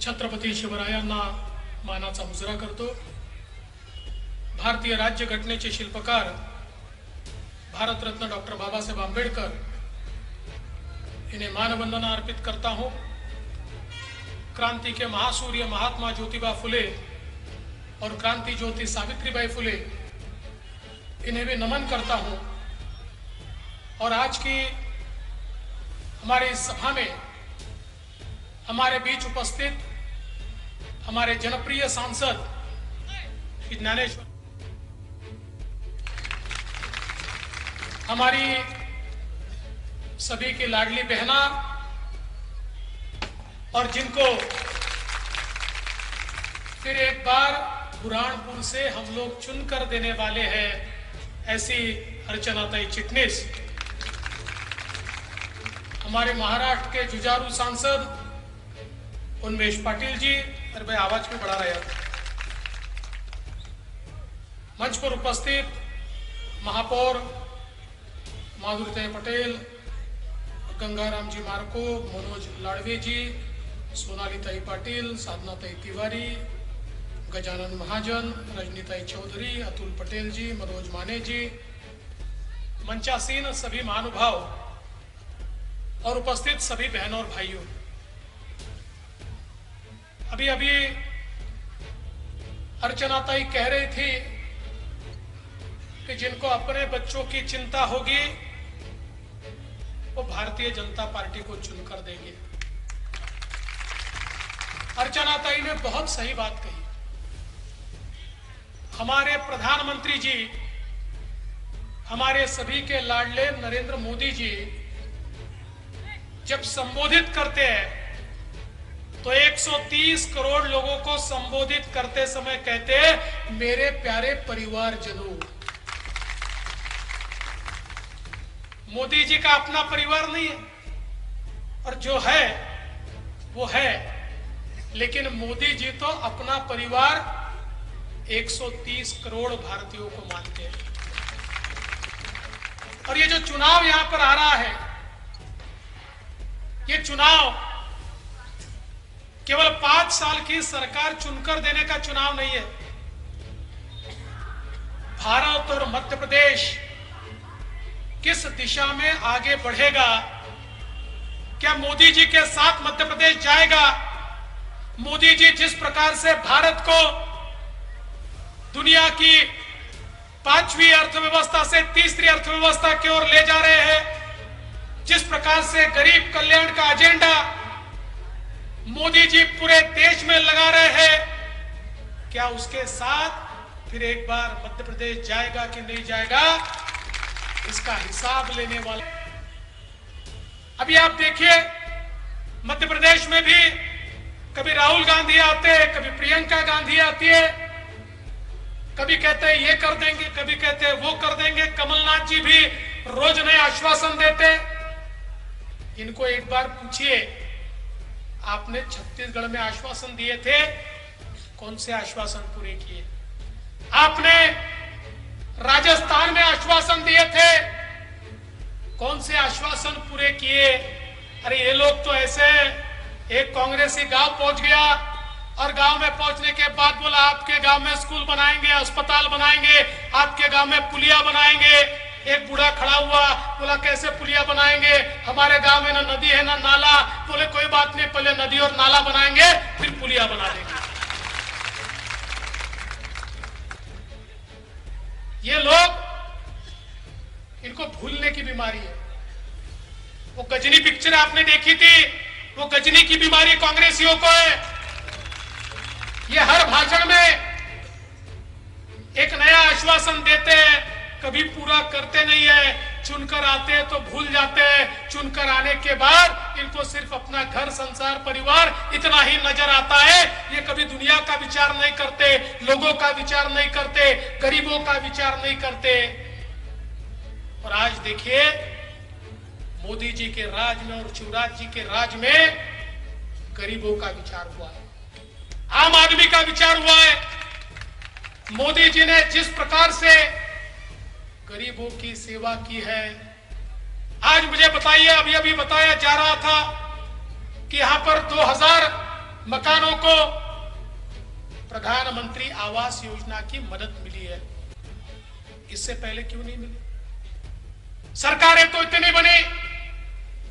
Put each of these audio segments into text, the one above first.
छत्रपती शिवरायांना मानाचा मुजरा करतो। भारतीय राज्यघटनेचे शिल्पकार भारतरत्न डॉक्टर बाबासाहेब आंबेडकर इन्हें मानवंदना अर्पित करता हूं। क्रांति के महासूर्य महात्मा ज्योतिबा फुले और क्रांति ज्योति सावित्रीबाई फुले इन्हें भी नमन करता हूं। और आज की हमारे इस सभा में हमारे बीच उपस्थित हमारे जनप्रिय सांसद श्री ज्ञानेश्वर, हमारी सभी की लाडली बहना और जिनको फिर एक बार बुरहानपुर से हम लोग चुनकर देने वाले हैं, ऐसी अर्चनाताई चिटनिस, हमारे महाराष्ट्र के जुझारू सांसद उन्मेष पाटिल जी। अरे भाई आवाज क्यों बढ़ा रहा है? मंच पर उपस्थित महापौर माधुरीताई पटेल, गंगाराम जी मार्को, मनोज लाड़वे जी, सोनालीताई पाटिल, साधनाताई तिवारी, गजानन महाजन, रजनीताई चौधरी, अतुल पटेल जी, मनोज माने जी, मंचासीन सभी महानुभाव और उपस्थित सभी बहनों और भाइयों, अभी अभी अर्चनाताई कह रही थी कि जिनको अपने बच्चों की चिंता होगी वो भारतीय जनता पार्टी को चुनकर देंगे। अर्चनाताई ने बहुत सही बात कही। हमारे प्रधानमंत्री जी, हमारे सभी के लाडले नरेंद्र मोदी जी जब संबोधित करते हैं तो 130 करोड़ लोगों को संबोधित करते समय कहते हैं, मेरे प्यारे परिवारजनों। मोदी जी का अपना परिवार नहीं है, और जो है वो है, लेकिन मोदी जी तो अपना परिवार 130 करोड़ भारतीयों को मानते हैं। और ये जो चुनाव यहां पर आ रहा है, ये चुनाव केवल 5 साल की सरकार चुनकर देने का चुनाव नहीं है। भारत और मध्य प्रदेश किस दिशा में आगे बढ़ेगा, क्या मोदी जी के साथ मध्य प्रदेश जाएगा? मोदी जी जिस प्रकार से भारत को दुनिया की 5वीं अर्थव्यवस्था से तीसरी अर्थव्यवस्था की ओर ले जा रहे हैं, जिस प्रकार से गरीब कल्याण का एजेंडा मोदी जी पूरे देश में लगा रहे हैं, क्या उसके साथ फिर एक बार मध्य प्रदेश जाएगा कि नहीं जाएगा, इसका हिसाब लेने वाले। अभी आप देखिए, मध्य प्रदेश में भी कभी राहुल गांधी आते हैं, कभी प्रियंका गांधी आती है, कभी कहते हैं ये कर देंगे, कभी कहते हैं वो कर देंगे। कमलनाथ जी भी रोज नए आश्वासन देते। इनको एक बार पूछिए, आपने छत्तीसगढ़ में आश्वासन दिए थे, कौन से आश्वासन पूरे किए? आपने राजस्थान में आश्वासन दिए थे, कौन से आश्वासन पूरे किए? अरे ये लोग तो ऐसे, एक कांग्रेसी गांव पहुंच गया और गांव में पहुंचने के बाद बोला आपके गांव में स्कूल बनाएंगे, अस्पताल बनाएंगे, आपके गांव में पुलिया बनाएंगे। एक बूढ़ा खड़ा हुआ, बोला कैसे पुलिया बनाएंगे, हमारे गांव में ना नदी है ना नाला। बोले कोई बात नहीं, पहले नदी और नाला बनाएंगे फिर पुलिया बना देंगे। ये लोग, इनको भूलने की बीमारी है। वो गजनी पिक्चर आपने देखी थी, वो गजनी की बीमारी कांग्रेसियों को है। ये हर भाषण में एक नया आश्वासन देते हैं, कभी पूरा करते नहीं है। चुनकर आते हैं तो भूल जाते हैं, चुनकर आने के बाद इनको सिर्फ अपना घर संसार परिवार इतना ही नजर आता है। ये कभी दुनिया का विचार नहीं करते, लोगों का विचार नहीं करते, गरीबों का विचार नहीं करते। और आज देखिए, मोदी जी के राज में और शिवराज जी के राज में गरीबों का विचार हुआ है, आम आदमी का विचार हुआ है। मोदी जी ने जिस प्रकार से गरीबों की सेवा की है, आज मुझे बताइए, अभी अभी बताया जा रहा था कि यहां पर मकानों को प्रधानमंत्री आवास योजना की मदद मिली है, इससे पहले क्यों नहीं मिली? सरकारें तो इतनी बनी,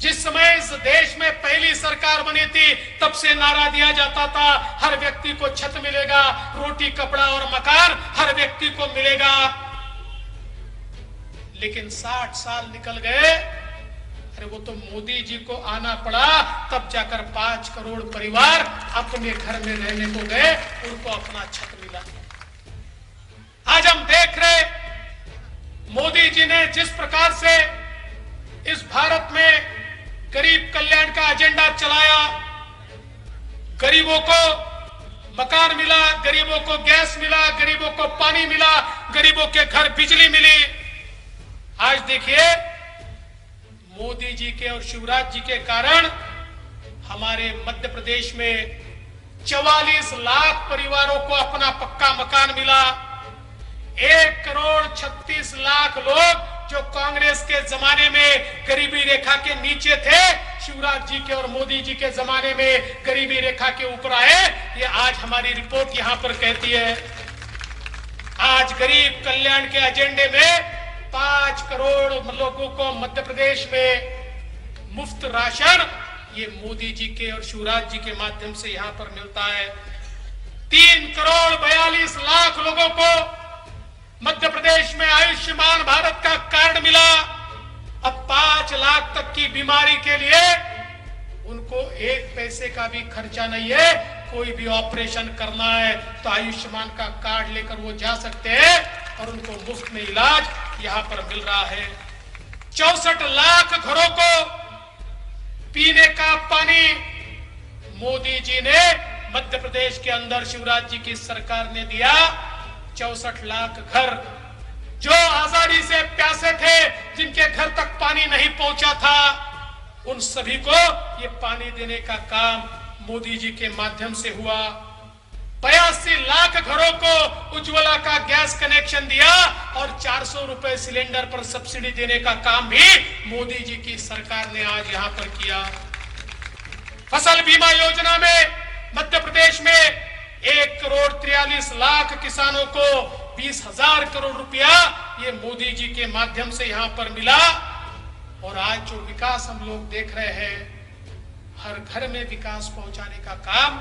जिस समय इस देश में पहली सरकार बनी थी तब से नारा दिया जाता था हर व्यक्ति को छत मिलेगा, रोटी कपड़ा और मकान हर व्यक्ति को मिलेगा। लेकिन 60 साल निकल गए, अरे वो तो मोदी जी को आना पड़ा, तब जाकर 5 करोड़ परिवार अपने घर में रहने को गए, उनको अपना छत मिला। आज हम देख रहे मोदी जी ने जिस प्रकार से इस भारत में गरीब कल्याण का एजेंडा चलाया, गरीबों को मकान मिला, गरीबों को गैस मिला, गरीबों को पानी मिला, गरीबों के घर बिजली मिली। आज देखिए मोदी जी के और शिवराज जी के कारण हमारे मध्य प्रदेश में 44 लाख परिवारों को अपना पक्का मकान मिला। 1 करोड़ 36 लाख लोग जो कांग्रेस के जमाने में गरीबी रेखा के नीचे थे, शिवराज जी के और मोदी जी के जमाने में गरीबी रेखा के ऊपर आए। ये आज हमारी रिपोर्ट यहां पर कहती है। आज गरीब कल्याण के एजेंडे में 5 करोड़ लोगों को मध्य प्रदेश में मुफ्त राशन ये मोदी जी के और शिवराज जी के माध्यम से यहां पर मिलता है। 3 करोड़ 42 लाख लोगों को मध्य प्रदेश में आयुष्मान भारत का कार्ड मिला। अब 5 लाख तक की बीमारी के लिए उनको 1 पैसे का भी खर्चा नहीं है। कोई भी ऑपरेशन करना है तो आयुष्मान का कार्ड लेकर वो जा सकते हैं और उनको मुफ्त में इलाज यहां पर मिल रहा है। 64 लाख घरों को पीने का पानी मोदी जी ने मध्य प्रदेश के अंदर शिवराज जी की सरकार ने दिया। 64 लाख घर जो आजादी से प्यासे थे, जिनके घर तक पानी नहीं पहुंचा था, उन सभी को ये पानी देने का काम मोदी जी के माध्यम से हुआ। 82 लाख घरों को उज्ज्वला का गैस कनेक्शन दिया और 400 रुपए सिलेंडर पर सब्सिडी देने का काम भी मोदी जी की सरकार ने आज यहां पर किया। फसल बीमा योजना में मध्य प्रदेश में 1 करोड़ 43 लाख किसानों को 20,000 करोड़ रुपया ये मोदी जी के माध्यम से यहां पर मिला। और आज जो विकास हम लोग देख रहे हैं, हर घर में विकास पहुंचाने का काम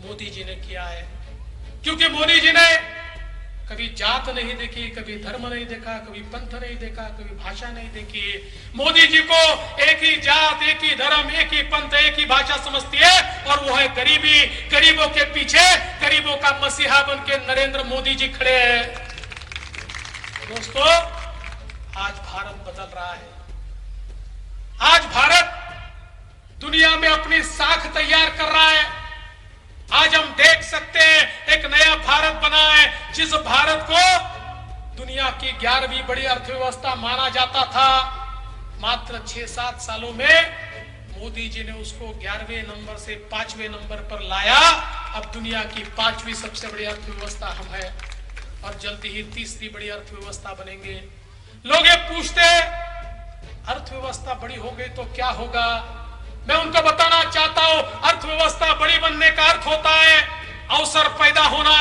मोदी जी ने किया है। क्योंकि मोदी जी ने कभी जात नहीं देखी, कभी धर्म नहीं देखा, कभी पंथ नहीं देखा, कभी भाषा नहीं देखी। मोदी जी को एक ही जात, एक ही धर्म, एक ही पंथ, एक ही भाषा समझती है और वो है गरीबी। गरीबों के पीछे गरीबों का मसीहा बन के नरेंद्र मोदी जी खड़े हैं। दोस्तों, आज भारत बदल रहा है। आज भारत दुनिया में अपनी साख तैयार कर रहा है। आज हम देख सकते हैं एक नया भारत बना है, जिस भारत को दुनिया की 11वीं बड़ी अर्थव्यवस्था माना जाता था। मात्र 6-7 सालों में मोदी जी ने उसको 11वें नंबर से 5वें नंबर पर लाया। अब दुनिया की 5वीं सबसे बड़ी अर्थव्यवस्था हम है और जल्दी ही 3री बड़ी अर्थव्यवस्था बनेंगे। लोग ये पूछते हैं अर्थव्यवस्था बड़ी हो गई तो क्या होगा? मैं उनको बताना चाहता हूं, अर्थव्यवस्था बड़ी बनने का अर्थ होता है अवसर पैदा होना।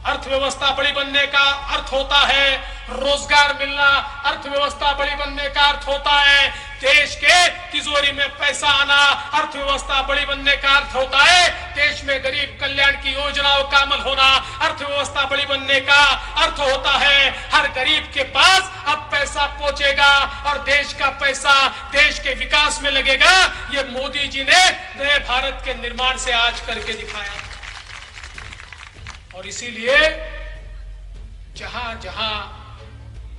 अर्थव्यवस्था बड़ी बनने का अर्थ होता है रोजगार मिलना। अर्थव्यवस्था बड़ी बनने का अर्थ होता है देश के तिजोरी में पैसा आना। अर्थव्यवस्था बड़ी बनने का अर्थ होता है देश में गरीब कल्याण की योजनाओं का अमल होना। अर्थव्यवस्था बड़ी बनने का अर्थ होता है हर गरीब के पास अब पैसा पहुंचेगा और देश का पैसा देश के विकास में लगेगा। ये मोदी जी ने नए भारत के निर्माण से आज करके दिखाया। और इसीलिए जहां जहां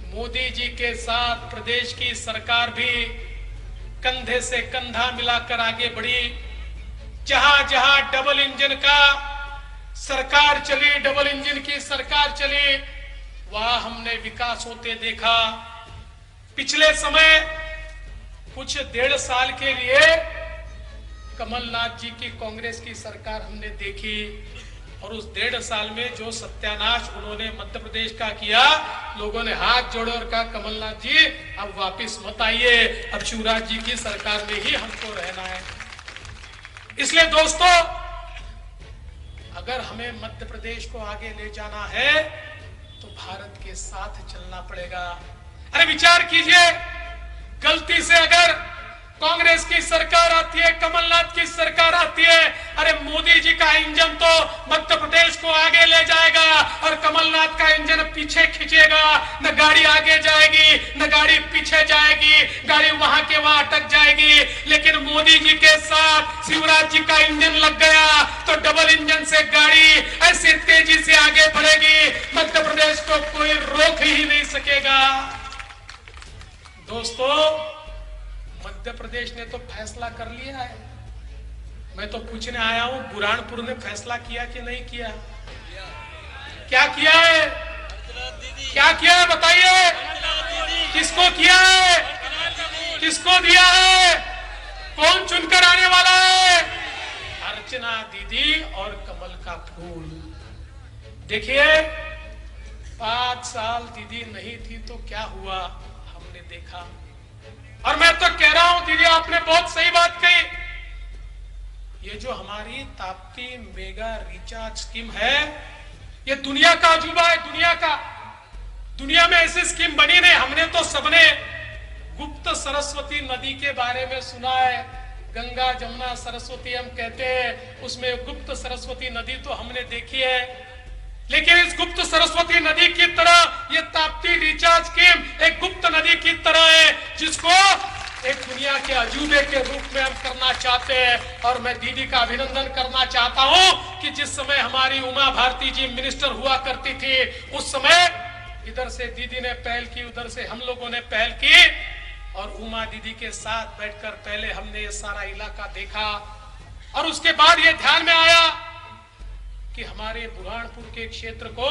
मोदी जी के साथ प्रदेश की सरकार भी कंधे से कंधा मिलाकर आगे बढ़ी, जहां जहां डबल इंजन का सरकार चली, डबल इंजन की सरकार चली, वहां हमने विकास होते देखा। पिछले समय कुछ 1.5 साल के लिए कमलनाथ जी की कांग्रेस की सरकार हमने देखी और उस 1.5 साल में जो सत्यानाश उन्होंने मध्य प्रदेश का किया, लोगों ने हाथ जोड़े और कहा कमलनाथ जी अब वापिस मत आइए, अब शिवराज जी की सरकार में ही हमको रहना है। इसलिए दोस्तों, अगर हमें मध्य प्रदेश को आगे ले जाना है तो भारत के साथ चलना पड़ेगा। अरे विचार कीजिए, गलती से अगर कांग्रेस की सरकार आती है, कमलनाथ की सरकार आती है, अरे मोदी जी का इंजन तो मध्य प्रदेश को आगे ले जाएगा और कमलनाथ का इंजन पीछे खींचेगा। न गाड़ी आगे जाएगी न गाड़ी पीछे जाएगी, गाड़ी वहां के वहां अटक जाएगी। लेकिन मोदी जी के साथ शिवराज जी का इंजन लग गया तो डबल इंजन से गाड़ी ऐसी तेजी से आगे बढ़ेगी, मध्य प्रदेश को कोई रोक ही नहीं सकेगा। दोस्तों, मध्य प्रदेश ने तो फैसला कर लिया है। मैं तो पूछने आया हूं, बुरहानपुर ने फैसला किया कि नहीं किया? क्या किया है? क्या किया है बताइए? किसको किया है? किसको दिया है? कौन चुनकर आने वाला है? अर्चना दीदी और कमल का फूल। देखिए, 5 साल दीदी नहीं थी तो क्या हुआ हमने देखा। और मैं तो कह रहा हूं दीदी, आपने बहुत सही बात कही। ये जो हमारी ताप्ती मेगा रिचार्ज स्कीम है, ये दुनिया का अजूबा है, दुनिया का। दुनिया में ऐसी स्कीम बनी नहीं। हमने तो सबने गुप्त सरस्वती नदी के बारे में सुना है, गंगा जमुना सरस्वती हम कहते हैं, उसमें गुप्त सरस्वती नदी तो हमने देखी है। लेकिन इस गुप्त सरस्वती नदी की तरह ये ताप्ती रिचार्ज स्कीम एक गुप्त नदी की तरह है, जिसको एक दुनिया के अजूबे के रूप में हम करना चाहते हैं। और मैं दीदी का अभिनंदन करना चाहता हूं कि जिस समय हमारी उमा भारती जी मिनिस्टर हुआ करती थी, उस समय इधर से दीदी ने पहल की, उधर से हम लोगों ने पहल की और उमा दीदी के साथ बैठकर पहले हमने ये सारा इलाका देखा। और उसके बाद ये ध्यान में आया कि हमारे बुरहानपुर के क्षेत्र को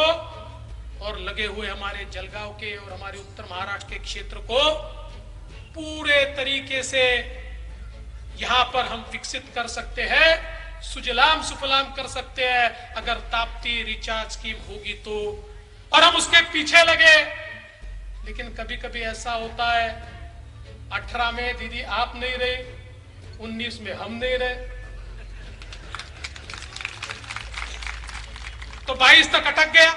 और लगे हुए हमारे जलगांव के और हमारे उत्तर महाराष्ट्र के क्षेत्र को पूरे तरीके से यहां पर हम विकसित कर सकते हैं, सुजलाम सुफलाम कर सकते हैं, अगर ताप्ती रिचार्ज स्कीम होगी तो। और हम उसके पीछे लगे। लेकिन कभी कभी ऐसा होता है, 18 में दीदी आप नहीं रहे, 19 में हम नहीं रहे, तो 22 तक अटक गया।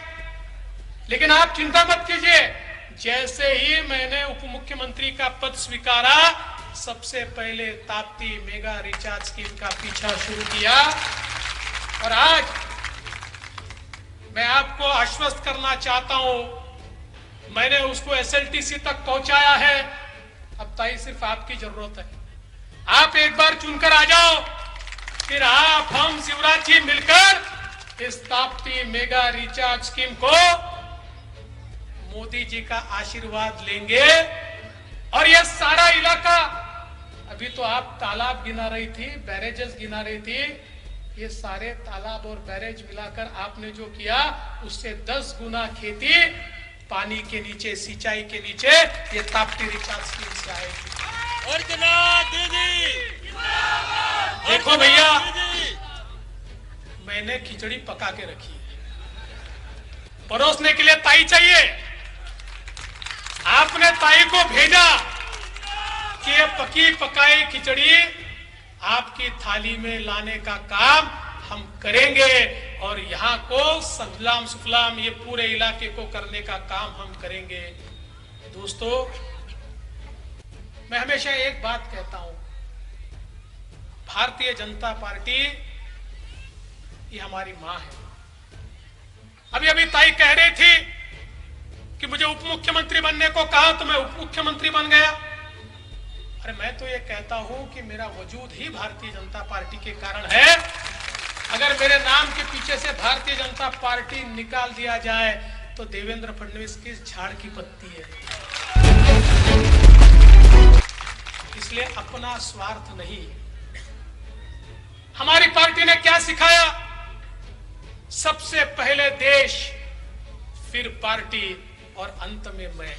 लेकिन आप चिंता मत कीजिए, जैसे ही मैंने उप मुख्यमंत्री का पद स्वीकारा, सबसे पहले ताप्ती मेगा रिचार्ज स्कीम का पीछा शुरू किया। और आज मैं आपको आश्वस्त करना चाहता हूं, मैंने उसको एसएलटीसी तक पहुंचाया है। अब ताई सिर्फ आपकी जरूरत है, आप एक बार चुनकर आ जाओ, फिर आप हम शिवराज जी मिलकर इस ताप्ती मेगा रिचार्ज स्कीम को मोदी जी का आशीर्वाद लेंगे। और यह सारा इलाका, अभी तो आप तालाब गिना रही थी, बैरेजेस गिना रही थी, ये सारे तालाब और बैरेज मिलाकर आपने जो किया, उससे 10 गुना खेती पानी के नीचे, सिंचाई के नीचे, ये ताप्ती रिचार्ज स्कीम से आएगी। और जनाब दीदी, देखो भैया, मैंने खिचड़ी पका के रखी है, परोसने के लिए ताई चाहिए। आपने ताई को भेजा कि ये पकी पकाई खिचड़ी आपकी थाली में लाने का काम हम करेंगे और यहाँ को सजलाम सुफलाम ये पूरे इलाके को करने का काम हम करेंगे। दोस्तों, मैं हमेशा एक बात कहता हूं, भारतीय जनता पार्टी ये हमारी मां है। अभी अभी ताई कह रही थी कि मुझे उप मुख्यमंत्री बनने को कहा तो मैं उप मुख्यमंत्री बन गया। अरे मैं तो ये कहता हूं कि मेरा वजूद ही भारतीय जनता पार्टी के कारण है। अगर मेरे नाम के पीछे से भारतीय जनता पार्टी निकाल दिया जाए तो देवेंद्र फडणवीस की झाड़ की पत्ती है। इसलिए अपना स्वार्थ नहीं। हमारी पार्टी ने क्या सिखाया? सबसे पहले देश, फिर पार्टी और अंत में मैं।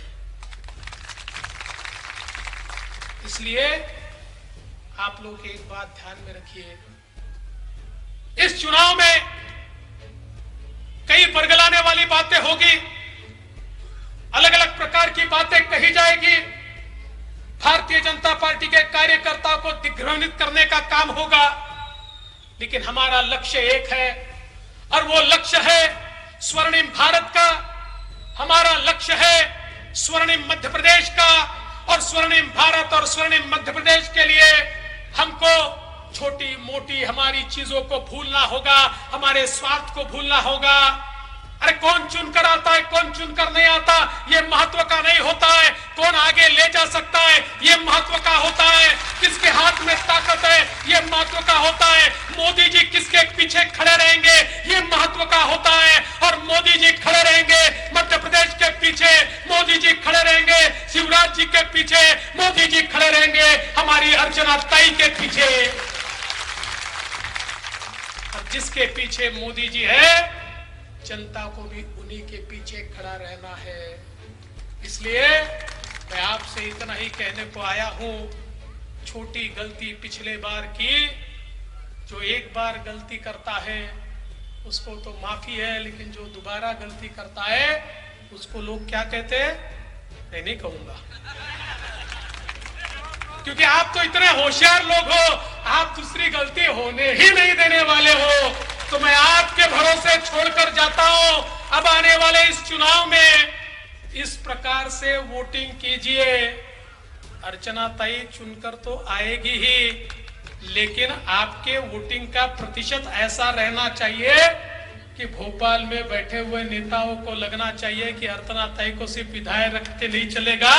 इसलिए आप लोग एक बात ध्यान में रखिए, इस चुनाव में कई बरगलाने वाली बातें होगी, अलग अलग प्रकार की बातें कही जाएगी, भारतीय जनता पार्टी के कार्यकर्ताओं को दिग्भ्रमित करने का काम होगा। लेकिन हमारा लक्ष्य एक है, और वो लक्ष्य है स्वर्णिम भारत का। हमारा लक्ष्य है स्वर्णिम मध्य प्रदेश का। और स्वर्णिम भारत और स्वर्णिम मध्य प्रदेश के लिए हमको छोटी मोटी हमारी चीजों को भूलना होगा, हमारे स्वार्थ को भूलना होगा। अरे कौन चुनकर आता है, कौन चुनकर नहीं आता, ये महत्व का नहीं होता है। कौन आगे ले जा सकता है, ये महत्व का होता है। किसके हाथ में ताकत है, ये महत्व का होता है। मोदी जी किसके पीछे खड़े रहेंगे, ये महत्व का होता है। और मोदी जी खड़े रहेंगे मध्य प्रदेश के पीछे, मोदी जी खड़े रहेंगे शिवराज जी के पीछे, मोदी जी खड़े रहेंगे हमारी अर्चना ताई के पीछे। और जिसके पीछे मोदी जी है, जनता को भी उन्हीं के पीछे खड़ा रहना है। इसलिए मैं आपसे इतना ही कहने को आया हूं, छोटी गलती पिछले बार की, जो एक बार गलती करता है उसको तो माफी है, लेकिन जो दोबारा गलती करता है उसको लोग क्या कहते हैं, मैं नहीं कहूंगा, क्योंकि आप तो इतने होशियार लोग हो, आप दूसरी गलती होने ही नहीं देने वाले हो। तो मैं आपके भरोसे छोड़कर जाता हूं। अब आने वाले इस चुनाव में इस प्रकार से वोटिंग कीजिए। अर्चना ताई चुनकर तो आएगी ही, लेकिन आपके वोटिंग का प्रतिशत ऐसा रहना चाहिए कि भोपाल में बैठे हुए नेताओं को लगना चाहिए कि अर्चना ताई को सिर्फ विधायक रख के नहीं चलेगा,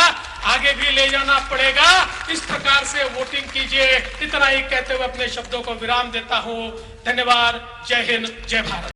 आगे भी ले जाना पड़ेगा। इस प्रकार से वोटिंग कीजिए। इतना ही कहते हुए अपने शब्दों को विराम देता हूं। धन्यवाद। जय हिंद, जय भारत।